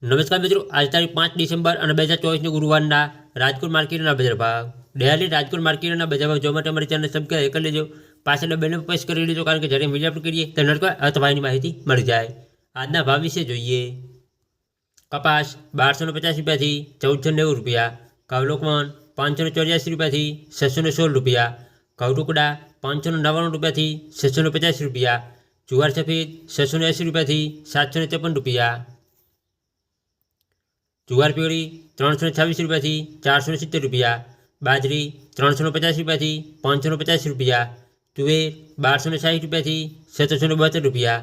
નમસ્કાર મિત્રો, આજ તારીખ 5 ડિસેમ્બર અને 2024 ગુરુવારના રાજકોટ માર્કેટના બજાર ભાવ. ડેલી રાજકોટ માર્કેટના બજાર ભાવ જોવા માટે અમારી ચેનલ સબસ્ક્રાઈબ કરી લેજો. પાછળ બેલ પ્રેસ કરી લેજો, કારણ કે જ્યારે વિડીયો અપલોડ કરીએ તો નોટિફિકેશન અથવાની માહિતી મળી જાય. આજના ભાવ વિશે જોઈએ. કપાસ 1250 રૂપિયાથી 1490 રૂપિયા, ઘઉં લોકવન 584 રૂપિયાથી 616 રૂપિયા, ઘઉં ટુકડા 599 રૂપિયાથી 650 રૂપિયા, જુવાર સફેદ 680 રૂપિયાથી 753 રૂપિયા, જુવાર પીળી 326 રૂપિયાથી 470 રૂપિયા, બાજરી 350 રૂપિયાથી 550 રૂપિયા, તુવેર 1260 રૂપિયાથી 772 રૂપિયા,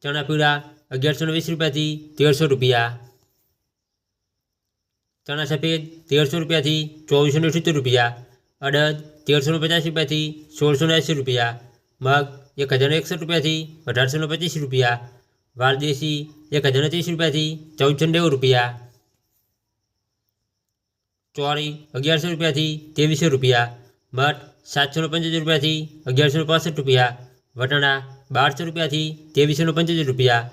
ચણા પીળા 1120 રૂપિયાથી 1300 રૂપિયા, ચણા સફેદ 1300 રૂપિયાથી 2470 રૂપિયા, અડદ 1350 રૂપિયાથી 1680 રૂપિયા, મગ 1061 રૂપિયાથી 1825 રૂપિયા, વાલદેશી 1030 રૂપિયાથી 1490 રૂપિયા, ચોરી 1100 રૂપિયાથી 2300 રૂપિયા, મઠ 775 રૂપિયાથી 1165 રૂપિયા, વટાણા 1200 રૂપિયાથી 2375 રૂપિયા,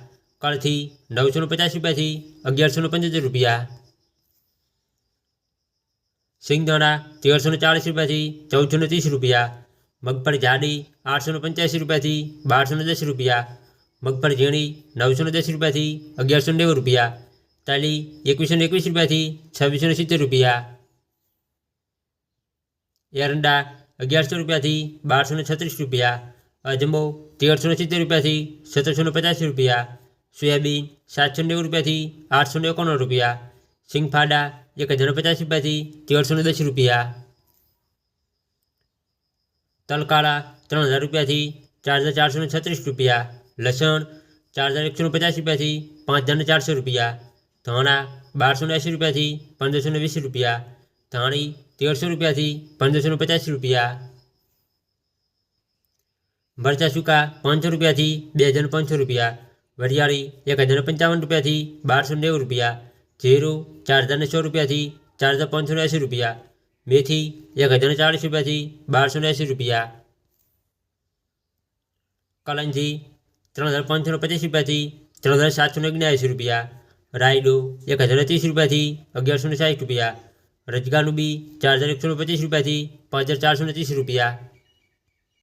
કળથી 950 રૂપિયાથી 1175 રૂપિયા, સિંગદાણા 1340 રૂપિયાથી 1430 રૂપિયા, મગફળી જાડી 885 રૂપિયાથી 1210 રૂપિયા, મગફળી ઝીણી 910 રૂપિયાથી 1190 રૂપિયા, તાલી 2121 રૂપિયાથી 2670 રૂપિયા, એરંડા 1100 રૂપિયાથી 1236 રૂપિયા, અજમો 1370 રૂપિયાથી 1750 રૂપિયા, સોયાબીન 790 રૂપિયાથી 891 રૂપિયા, સિંગફાડા 1050 રૂપિયાથી 1310 રૂપિયા, તલકાળા 3000 રૂપિયાથી 4436 રૂપિયા, લસણ 4150 રૂપિયાથી 5400 રૂપિયા, ધાણા 1280 રૂપિયાથી 1520 રૂપિયા, ધાણી 1300 રૂપિયાથી 1550 રૂપિયા, મરચાં સૂકા 500 રૂપિયાથી 2500 રૂપિયા, વરિયાળી 1055 રૂપિયાથી 1290 રૂપિયા, જીરું 400100 રૂપિયાથી 4580 રૂપિયા, મેથી 1040 રૂપિયાથી 1280 રૂપિયા, કલંજી 3550 રૂપિયાથી 3779 રૂપિયા, રાયડો 1030 રૂપિયાથી 1160 રૂપિયા, રજગાનું બી 4125 રૂપિયાથી 5430 રૂપિયા,